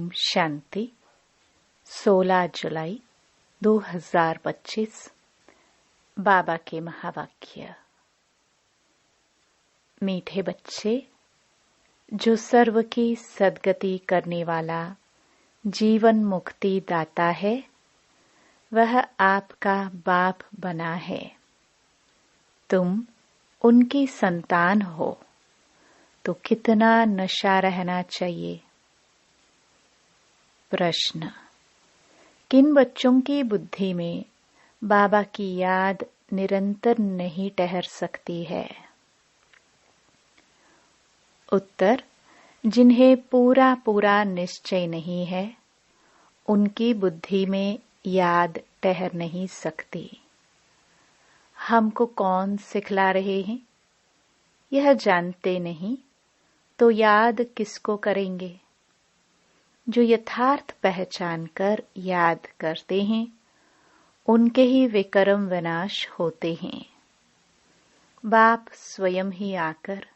ओम शांति। 16 जुलाई 2025 बाबा के महावाक्य। मीठे बच्चे, जो सर्व की सद्गति करने वाला जीवन मुक्ति दाता है, वह आपका बाप बना है। तुम उनकी संतान हो तो कितना नशा रहना चाहिए। प्रश्न: किन बच्चों की बुद्धि में बाबा की याद निरंतर नहीं ठहर सकती है? उत्तर: जिन्हें पूरा पूरा निश्चय नहीं है, उनकी बुद्धि में याद ठहर नहीं सकती। हमको कौन सिखला रहे हैं, यह जानते नहीं तो याद किसको करेंगे। जो यथार्थ पहचान कर याद करते हैं, उनके ही विक्रम विनाश होते हैं। बाप स्वयं ही आकर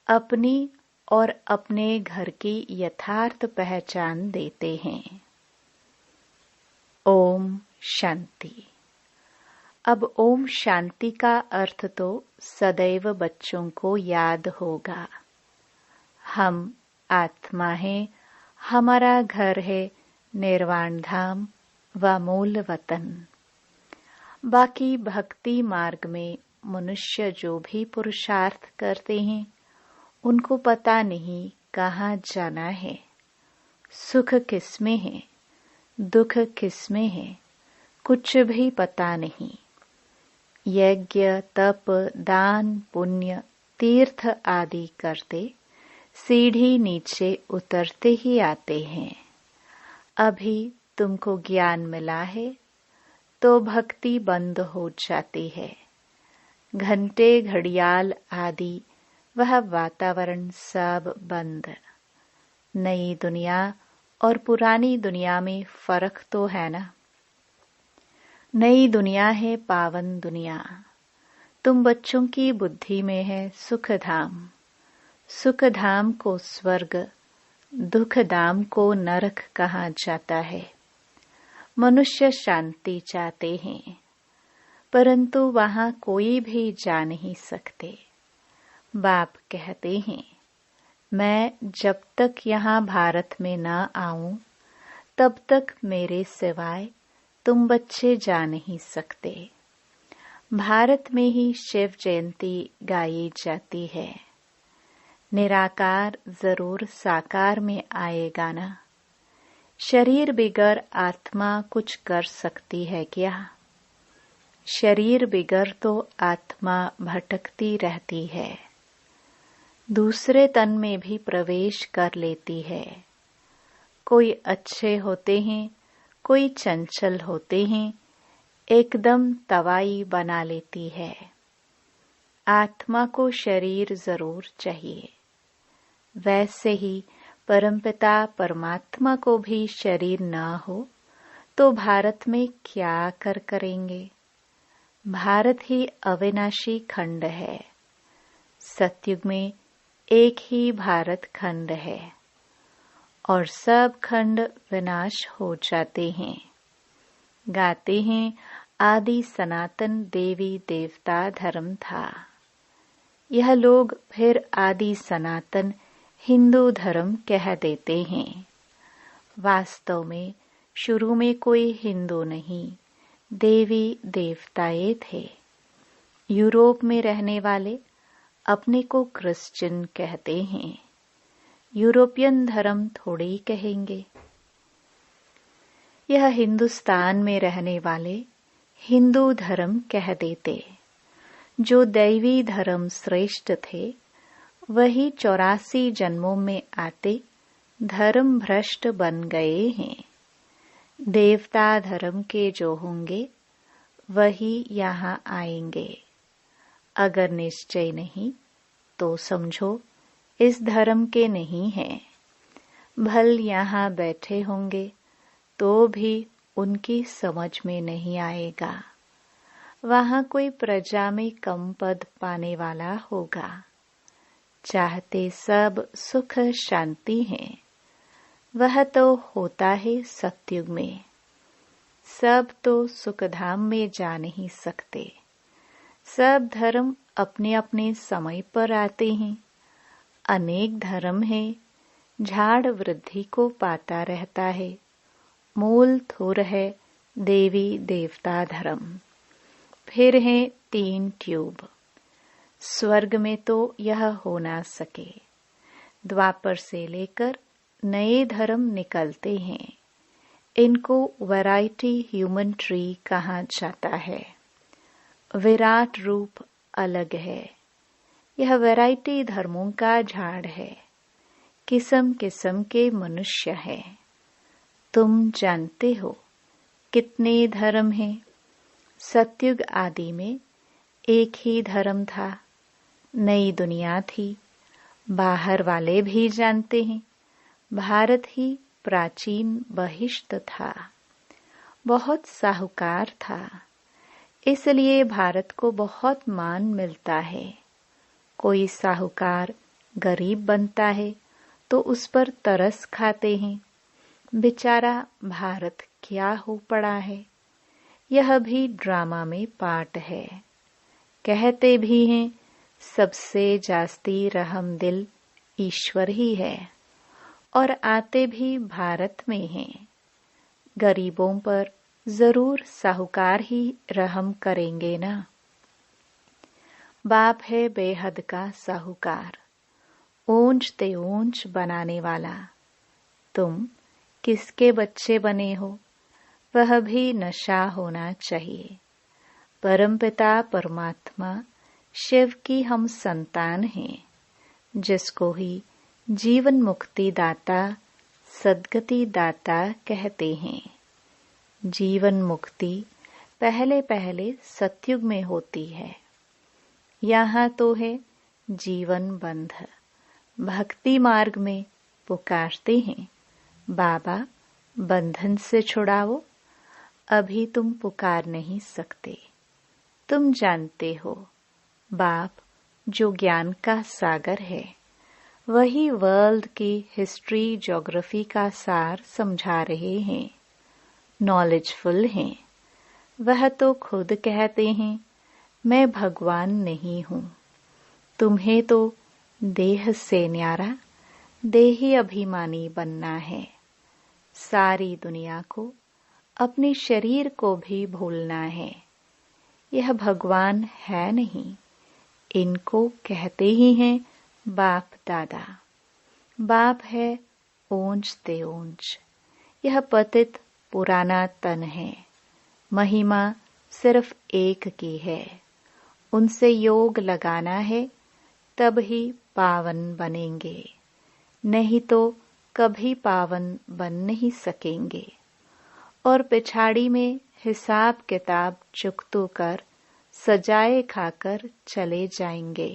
अपनी और अपने घर की यथार्थ पहचान देते हैं। ओम शांति। अब ओम शांति का अर्थ तो सदैव बच्चों को याद होगा। हम आत्मा हैं, हमारा घर है निर्वाण धाम व मूल वतन। बाकी भक्ति मार्ग में मनुष्य जो भी पुरुषार्थ करते हैं, उनको पता नहीं कहाँ जाना है, सुख किसमें है, दुख किसमें है, कुछ भी पता नहीं। यज्ञ, तप, दान, पुण्य, तीर्थ आदि करते सीढ़ी नीचे उतरते ही आते हैं। अभी तुमको ज्ञान मिला है तो भक्ति बंद हो जाती है। घंटे, घड़ियाल आदि वह वातावरण सब बंद। नई दुनिया और पुरानी दुनिया में फर्क तो है ना। नई दुनिया है पावन दुनिया। तुम बच्चों की बुद्धि में है सुख धाम। सुख धाम को स्वर्ग, दुख धाम को नरक कहा जाता है। मनुष्य शांति चाहते हैं, परंतु वहां कोई भी जा नहीं सकते। बाप कहते हैं, मैं जब तक यहाँ भारत में न आऊं, तब तक मेरे सिवाय तुम बच्चे जा नहीं सकते। भारत में ही शिव जयंती गाई जाती है। निराकार जरूर साकार में आएगा ना। शरीर बिगर आत्मा कुछ कर सकती है क्या? शरीर बिगर तो आत्मा भटकती रहती है, दूसरे तन में भी प्रवेश कर लेती है। कोई अच्छे होते हैं, कोई चंचल होते हैं, एकदम तवाई बना लेती है। आत्मा को शरीर जरूर चाहिए। वैसे ही परमपिता परमात्मा को भी शरीर न हो तो भारत में क्या करेंगे। भारत ही अविनाशी खंड है। सतयुग में एक ही भारत खंड है और सब खंड विनाश हो जाते हैं। गाते हैं, आदि सनातन देवी देवता धर्म था। यह लोग फिर आदि सनातन हिंदू धर्म कह देते हैं। वास्तव में शुरू में कोई हिंदू नहीं, देवी देवताए थे। यूरोप में रहने वाले अपने को क्रिश्चियन कहते हैं। यूरोपियन धर्म थोड़े ही कहेंगे। यह हिंदुस्तान में रहने वाले हिंदू धर्म कह देते। जो दैवी धर्म श्रेष्ठ थे, वही 84 जन्मों में आते धर्म भ्रष्ट बन गए हैं। देवता धर्म के जो होंगे, वही यहाँ आएंगे। अगर निश्चय नहीं तो समझो इस धर्म के नहीं हैं। भल यहाँ बैठे होंगे तो भी उनकी समझ में नहीं आएगा। वहाँ कोई प्रजा में कम पद पाने वाला होगा। चाहते सब सुख शांति हैं, वह तो होता है सतयुग में। सब तो सुखधाम में जा नहीं सकते। सब धर्म अपने अपने समय पर आते हैं। अनेक धर्म है, झाड़ वृद्धि को पाता रहता है। मूल थोर है देवी देवता धर्म। फिर है 3 ट्यूब। स्वर्ग में तो यह हो ना सके। द्वापर से लेकर नए धर्म निकलते हैं। इनको वैरायटी ह्यूमन ट्री कहा जाता है। विराट रूप अलग है। यह वैरायटी धर्मों का झाड़ है। किस्म किस्म के मनुष्य है। तुम जानते हो कितने धर्म हैं? सतयुग आदि में एक ही धर्म था। नई दुनिया थी। बाहर वाले भी जानते हैं, भारत ही प्राचीन बहिष्ठ था। बहुत साहूकार था, इसलिए भारत को बहुत मान मिलता है। कोई साहूकार गरीब बनता है तो उस पर तरस खाते हैं। बेचारा भारत क्या हो पड़ा है। यह भी ड्रामा में पार्ट है। कहते भी हैं सबसे जास्ती रहमदिल ईश्वर ही है, और आते भी भारत में हैं। गरीबों पर जरूर साहूकार ही रहम करेंगे ना। बाप है बेहद का साहूकार, ऊंच ते ऊंच बनाने वाला। तुम किसके बच्चे बने हो? वह भी नशा होना चाहिए। परमपिता परमात्मा शिव की हम संतान हैं, जिसको ही जीवन मुक्ति दाता सद्गति दाता कहते हैं। जीवन मुक्ति पहले पहले सतयुग में होती है। यहाँ तो है जीवन बंध। भक्ति मार्ग में पुकारते हैं, बाबा बंधन से छुड़ाओ। अभी तुम पुकार नहीं सकते। तुम जानते हो बाप जो ज्ञान का सागर है, वही वर्ल्ड की हिस्ट्री ज्योग्राफी का सार समझा रहे हैं। नॉलेजफुल हैं। वह तो खुद कहते हैं मैं भगवान नहीं हूँ। तुम्हें तो देह से न्यारा देही अभिमानी बनना है। सारी दुनिया को, अपने शरीर को भी भूलना है। यह भगवान है नहीं। इनको कहते ही हैं बाप दादा। बाप है ऊंच ते ऊंच। यह पतित पुराना तन है। महिमा सिर्फ एक की है। उनसे योग लगाना है, तब ही पावन बनेंगे। नहीं तो कभी पावन बन नहीं सकेंगे। और पिछाड़ी में हिसाब किताब चुकतू कर सजाए खाकर चले जाएंगे।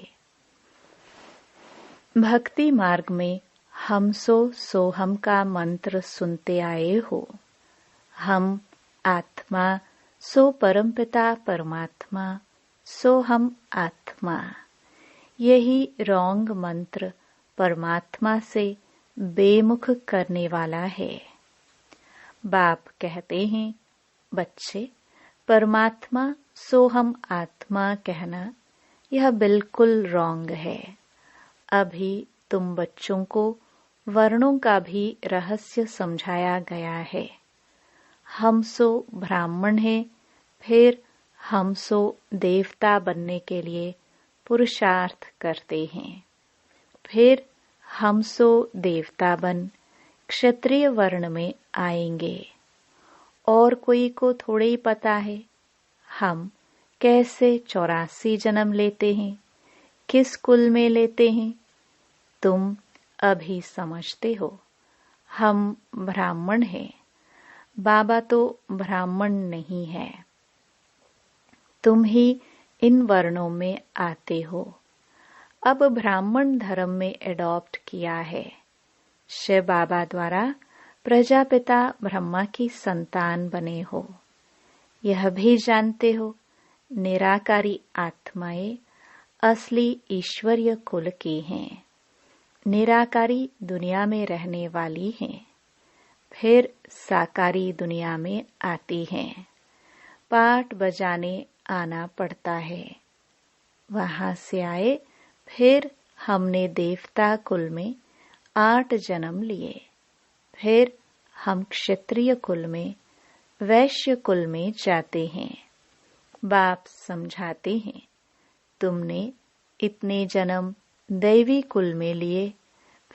भक्ति मार्ग में हम सो हम का मंत्र सुनते आए हो। हम आत्मा सो परमपिता परमात्मा सो हम आत्मा। यही रॉन्ग मंत्र परमात्मा से बेमुख करने वाला है। बाप कहते हैं बच्चे, परमात्मा सो हम आत्मा कहना यह बिल्कुल रॉन्ग है। अभी तुम बच्चों को वर्णों का भी रहस्य समझाया गया है। हम सो ब्राह्मण हैं, फिर हम सो देवता बनने के लिए पुरुषार्थ करते हैं। फिर हम सो देवता बन क्षत्रिय वर्ण में आएंगे। और कोई को थोड़े ही पता है हम कैसे 84 जन्म लेते हैं, किस कुल में लेते हैं। तुम अभी समझते हो हम ब्राह्मण हैं। बाबा तो ब्राह्मण नहीं है। तुम ही इन वर्णों में आते हो। अब ब्राह्मण धर्म में एडॉप्ट किया है। शिव बाबा द्वारा प्रजापिता ब्रह्मा की संतान बने हो। यह भी जानते हो निराकारी आत्माएं असली ईश्वरीय कुल की हैं। निराकारी दुनिया में रहने वाली हैं। फिर साकारी दुनिया में आती हैं। पाट बजाने आना पड़ता है। वहां से आए, फिर हमने देवता कुल में 8 जन्म लिए। फिर हम क्षत्रिय कुल में, वैश्य कुल में जाते हैं। बाप समझाते हैं, तुमने इतने जन्म दैवी कुल में लिए,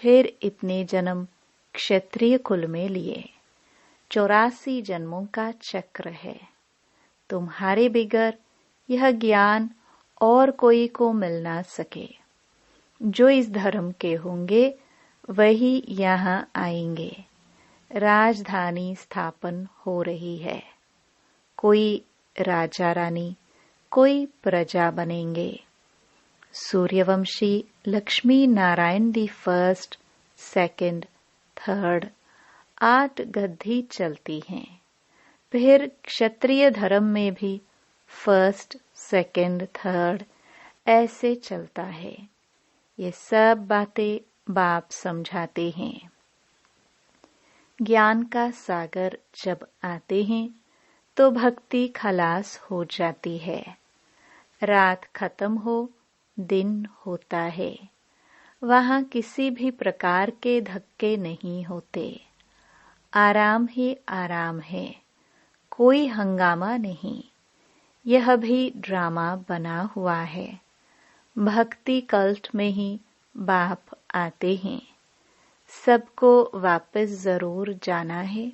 फिर इतने जन्म क्षत्रिय कुल में लिए। 84 जन्मों का चक्र है। तुम्हारे बिगर यह ज्ञान और कोई को मिल ना सके। जो इस धर्म के होंगे वही यहाँ आएंगे। राजधानी स्थापन हो रही है। कोई राजा रानी, कोई प्रजा बनेंगे। Suryavanshi Lakshmi Narayan the first, second, third 8 गद्दी चलती हैं। फिर क्षत्रिय धर्म में भी फर्स्ट, सेकंड, थर्ड ऐसे चलता है। ये सब बातें बाप समझाते हैं। ज्ञान का सागर जब आते हैं तो भक्ति खलास हो जाती है। रात खत्म हो, दिन होता है। वहां किसी भी प्रकार के धक्के नहीं होते। आराम ही आराम है, कोई हंगामा नहीं। यह भी ड्रामा बना हुआ है। भक्ति कल्ट में ही बाप आते हैं। सबको वापस जरूर जाना है।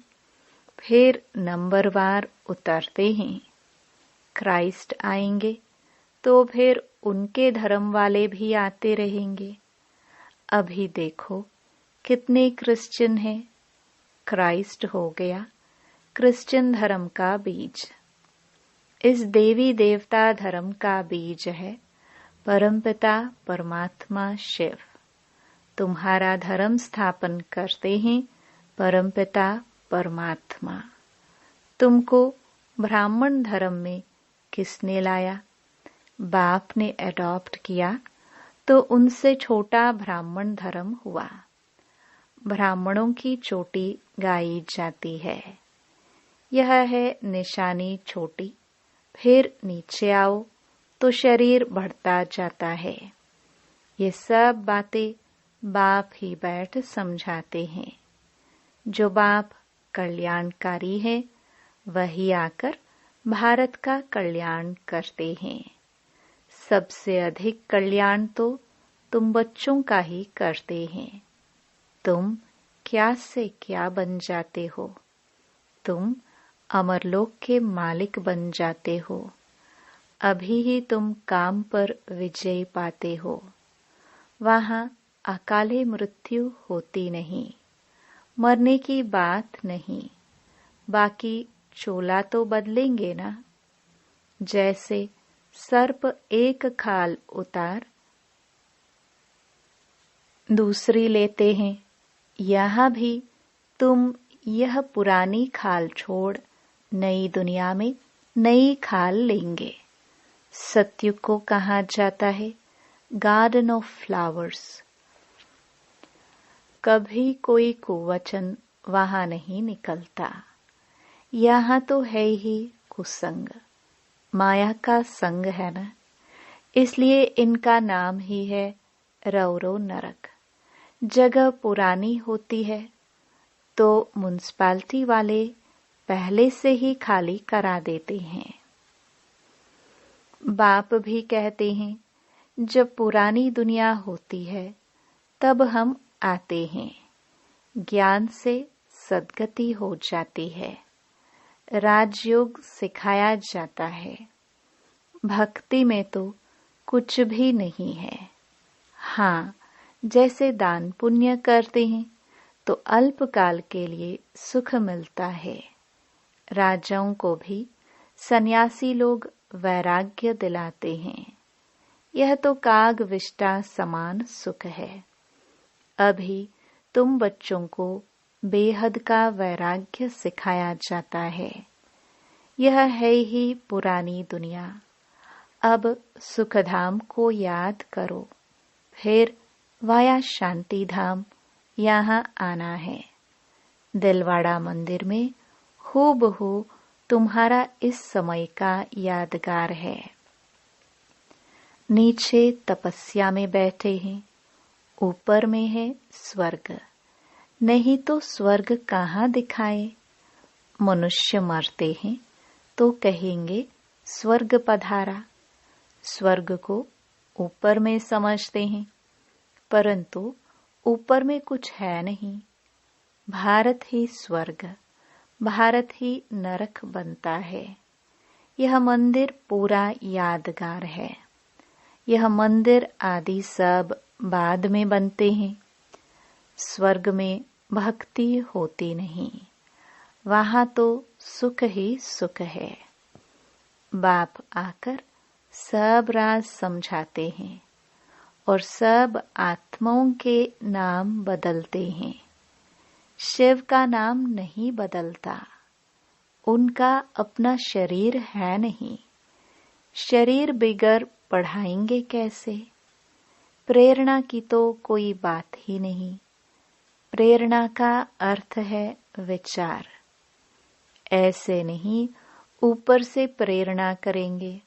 फिर नंबरवार उतरते हैं। क्राइस्ट आएंगे तो फिर उनके धर्म वाले भी आते रहेंगे। अभी देखो कितने क्रिश्चियन हैं। क्राइस्ट हो गया क्रिश्चियन धर्म का बीज। इस देवी देवता धर्म का बीज है परमपिता परमात्मा शिव। तुम्हारा धर्म स्थापन करते हैं परमपिता परमात्मा। तुमको ब्राह्मण धर्म में किसने लाया? बाप ने अडॉप्ट किया तो उनसे छोटा ब्राह्मण धर्म हुआ। ब्राह्मणों की चोटी गाई जाती है। यह है निशानी छोटी। फिर नीचे आओ तो शरीर बढ़ता जाता है। ये सब बातें बाप ही बैठ समझाते हैं। जो बाप कल्याणकारी है वही आकर भारत का कल्याण करते हैं। सबसे अधिक कल्याण तो तुम बच्चों का ही करते हैं। तुम क्या से क्या बन जाते हो। तुम अमरलोक के मालिक बन जाते हो। अभी ही तुम काम पर विजय पाते हो। वहां अकाले मृत्यु होती नहीं। मरने की बात नहीं। बाकी चोला तो बदलेंगे ना। जैसे सर्प एक खाल उतार दूसरी लेते हैं, यहाँ भी तुम यह पुरानी खाल छोड़ नई दुनिया में नई खाल लेंगे। सत्युग को कहा जाता है गार्डन ऑफ फ्लावर्स। कभी कोई कुवचन वहां नहीं निकलता। यहाँ तो है ही कुसंग, माया का संग है ना। इसलिए इनका नाम ही है रौरो नरक। जगह पुरानी होती है तो म्युनिसिपैलिटी वाले पहले से ही खाली करा देते हैं। बाप भी कहते हैं जब पुरानी दुनिया होती है तब हम आते हैं। ज्ञान से सद्गति हो जाती है। राजयोग सिखाया जाता है। भक्ति में तो कुछ भी नहीं है। हाँ, जैसे दान पुण्य करते हैं तो अल्पकाल के लिए सुख मिलता है। राजाओं को भी सन्यासी लोग वैराग्य दिलाते हैं। यह तो काग विष्टा समान सुख है। अभी तुम बच्चों को बेहद का वैराग्य सिखाया जाता है। यह है ही पुरानी दुनिया। अब सुखधाम को याद करो। फिर वाया शांति धाम यहाँ आना है। दिलवाड़ा मंदिर में हूबहू तुम्हारा इस समय का यादगार है। नीचे तपस्या में बैठे हैं, ऊपर में है स्वर्ग। नहीं तो स्वर्ग कहाँ दिखाए। मनुष्य मरते हैं तो कहेंगे स्वर्ग पधारा। स्वर्ग को ऊपर में समझते हैं, परंतु ऊपर में कुछ है नहीं। भारत ही स्वर्ग, भारत ही नरक बनता है। यह मंदिर पूरा यादगार है। यह मंदिर आदि सब बाद में बनते हैं। स्वर्ग में भक्ति होती नहीं, वहां तो सुख ही सुख है। बाप आकर सब राज समझाते हैं और सब आत्माओं के नाम बदलते हैं। शिव का नाम नहीं बदलता, उनका अपना शरीर है नहीं। शरीर बिगर पढ़ाएंगे कैसे। प्रेरणा की तो कोई बात ही नहीं। प्रेरणा का अर्थ है विचार। ऐसे नहीं ऊपर से प्रेरणा करेंगे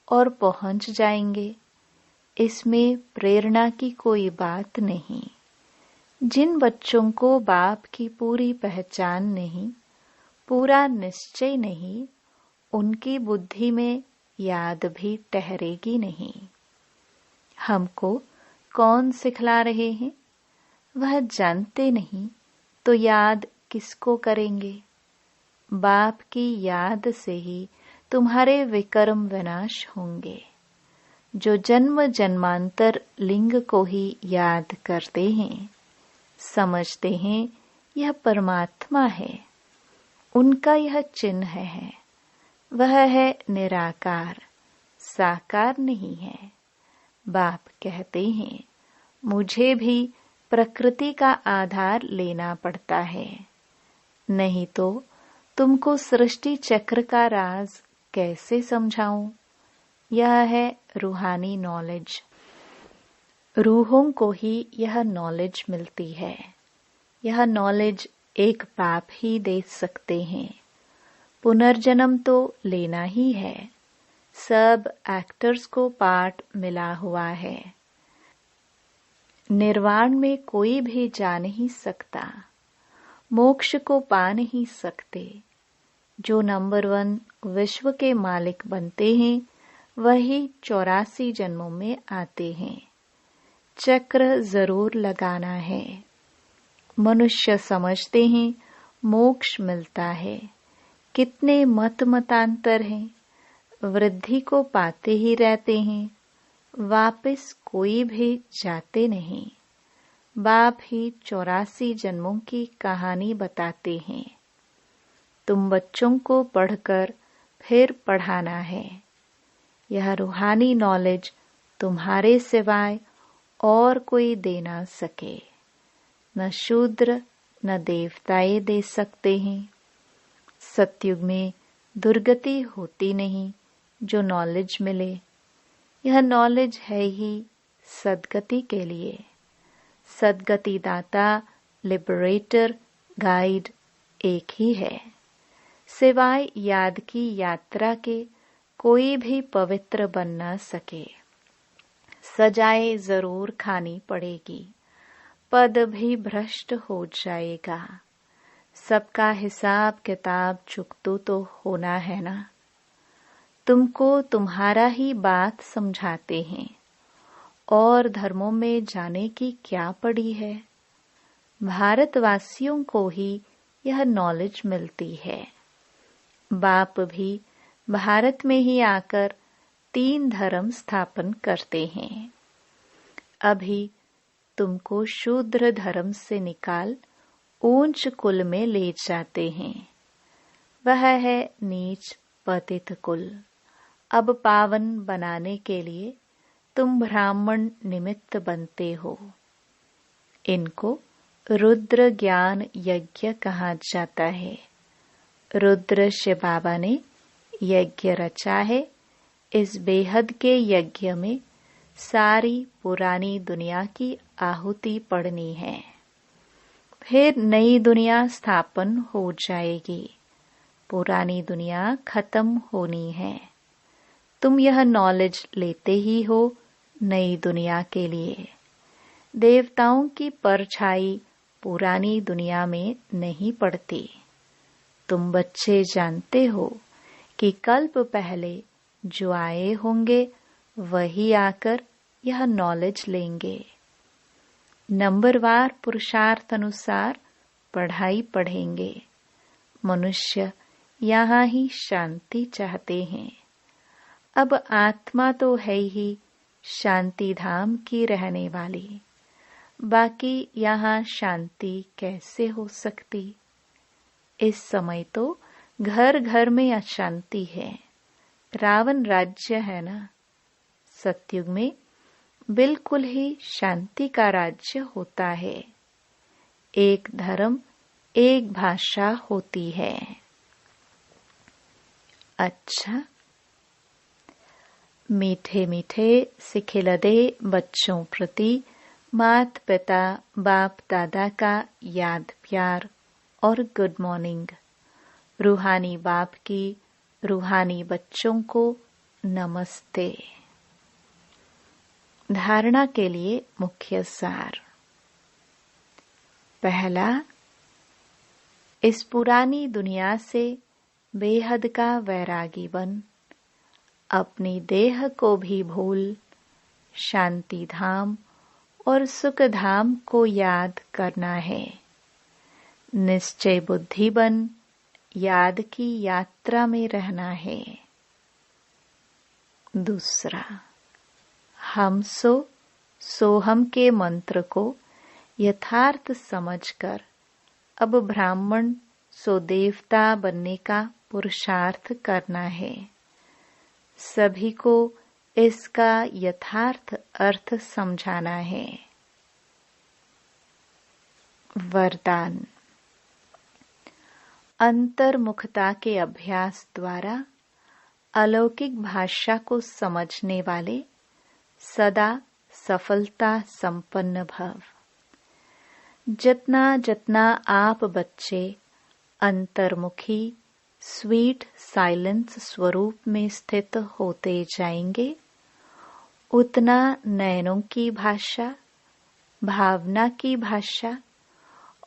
और पहुंच जाएंगे, इसमें प्रेरणा की कोई बात नहीं। जिन बच्चों को बाप की पूरी पहचान नहीं, पूरा निश्चय नहीं, उनकी बुद्धि में याद भी ठहरेगी नहीं। हमको कौन सिखला रहे हैं, वह जानते नहीं तो याद किसको करेंगे। बाप की याद से ही तुम्हारे विकर्म विनाश होंगे। जो जन्म जन्मांतर लिंग को ही याद करते हैं, समझते हैं यह परमात्मा है, उनका यह चिन्ह है। वह है निराकार, साकार नहीं है। बाप कहते हैं मुझे भी प्रकृति का आधार लेना पड़ता है, नहीं तो तुमको सृष्टि चक्र का राज कैसे समझाऊं। यह है रूहानी नॉलेज। रूहों को ही यह नॉलेज मिलती है। यह नॉलेज एक बाप ही दे सकते हैं। पुनर्जन्म तो लेना ही है। सब एक्टर्स को पार्ट मिला हुआ है। निर्वाण में कोई भी जा नहीं सकता, मोक्ष को पा नहीं सकते। जो नंबर 1 विश्व के मालिक बनते हैं, वही 84 जन्मों में आते हैं। चक्र जरूर लगाना है। मनुष्य समझते हैं मोक्ष मिलता है। कितने मतांतर हैं। वृद्धि को पाते ही रहते हैं, वापस कोई भी जाते नहीं। बाप ही 84 जन्मों की कहानी बताते हैं। तुम बच्चों को पढ़कर फिर पढ़ाना है। यह रूहानी नॉलेज तुम्हारे सिवाय और कोई दे ना सके। न शूद्र न देवताए दे सकते हैं। सतयुग में दुर्गति होती नहीं जो नॉलेज मिले। यह नॉलेज है ही सदगति के लिए। सदगति दाता, लिबरेटर, गाइड एक ही है। सिवाय याद की यात्रा के कोई भी पवित्र बन न सके। सजाए जरूर खानी पड़ेगी, पद भी भ्रष्ट हो जाएगा। सबका हिसाब किताब चुकतू तो होना है ना। तुमको तुम्हारा ही बात समझाते हैं और धर्मों में जाने की क्या पड़ी है। भारतवासियों को ही यह नॉलेज मिलती है। बाप भी भारत में ही आकर 3 धर्म स्थापन करते हैं। अभी तुमको शूद्र धर्म से निकाल ऊंच कुल में ले जाते हैं। वह है नीच पतित कुल। अब पावन बनाने के लिए तुम ब्राह्मण निमित्त बनते हो। इनको रुद्र ज्ञान यज्ञ कहा जाता है। रुद्र शिव बाबा ने यज्ञ रचा है। इस बेहद के यज्ञ में सारी पुरानी दुनिया की आहुति पड़नी है। फिर नई दुनिया स्थापन हो जाएगी। पुरानी दुनिया खत्म होनी है। तुम यह नॉलेज लेते ही हो नई दुनिया के लिए। देवताओं की परछाई पुरानी दुनिया में नहीं पड़ती। तुम बच्चे जानते हो कि कल्प पहले जो आए होंगे वही आकर यह नॉलेज लेंगे। नंबरवार पुरुषार्थ अनुसार पढ़ाई पढ़ेंगे। मनुष्य यहाँ ही शांति चाहते हैं। अब आत्मा तो है ही शांति धाम की रहने वाली, बाकी यहाँ शांति कैसे हो सकती? इस समय तो घर घर में अशांति है। रावण राज्य है ना। सतयुग में बिल्कुल ही शांति का राज्य होता है। एक धर्म, एक भाषा होती है। अच्छा, मीठे मीठे सिखिलदे बच्चों प्रति मात पिता बाप दादा का याद प्यार और गुड मॉर्निंग। रूहानी बाप की रूहानी बच्चों को नमस्ते। धारणा के लिए मुख्य सार। पहला, इस पुरानी दुनिया से बेहद का वैरागी बन अपनी देह को भी भूल शांति धाम और सुख धाम को याद करना है। निश्चय बुद्धि बन याद की यात्रा में रहना है। दूसरा, हम सोहम के मंत्र को यथार्थ समझकर अब ब्राह्मण सो देवता बनने का पुरुषार्थ करना है। सभी को इसका यथार्थ अर्थ समझाना है। वरदान। अंतर्मुखता के अभ्यास द्वारा अलौकिक भाषा को समझने वाले सदा सफलता संपन्न भव। जितना जितना आप बच्चे अंतर्मुखी स्वीट साइलेंस स्वरूप में स्थित होते जाएंगे, उतना नयनों की भाषा, भावना की भाषा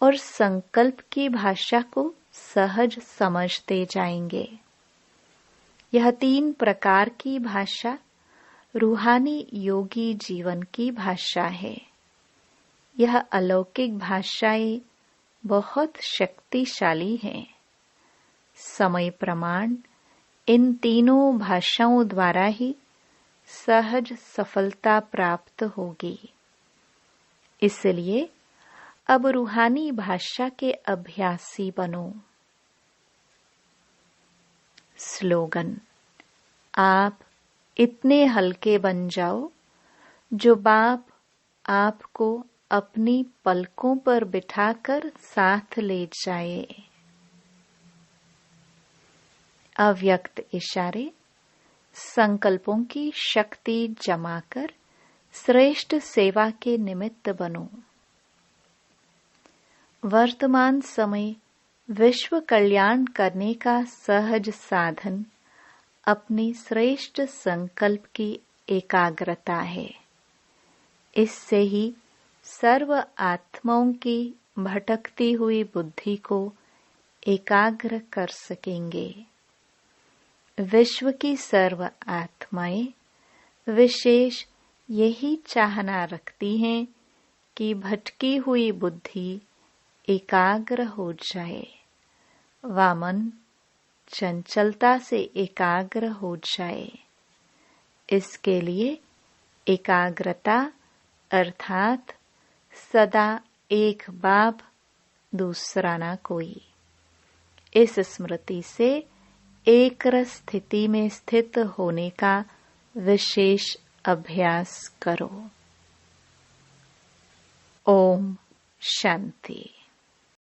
और संकल्प की भाषा को सहज समझते जाएंगे। यह 3 प्रकार की भाषा रूहानी योगी जीवन की भाषा है। यह अलौकिक भाषाएं बहुत शक्तिशाली हैं। समय प्रमाण इन तीनों भाषाओं द्वारा ही सहज सफलता प्राप्त होगी। इसलिए अब रूहानी भाषा के अभ्यासी बनो। स्लोगन। आप इतने हल्के बन जाओ जो बाप आपको अपनी पलकों पर बिठाकर साथ ले जाए। अव्यक्त इशारे। संकल्पों की शक्ति जमा कर श्रेष्ठ सेवा के निमित्त बनो। वर्तमान समय विश्व कल्याण करने का सहज साधन अपनी श्रेष्ठ संकल्प की एकाग्रता है। इससे ही सर्व आत्माओं की भटकती हुई बुद्धि को एकाग्र कर सकेंगे। विश्व की सर्व आत्माएं विशेष यही चाहना रखती हैं कि भटकी हुई बुद्धि एकाग्र हो जाए, वामन चंचलता से एकाग्र हो जाए। इसके लिए एकाग्रता अर्थात सदा एक बाप दूसरा ना कोई, इस स्मृति से एक रस स्थिति में स्थित होने का विशेष अभ्यास करो। ओम शांति।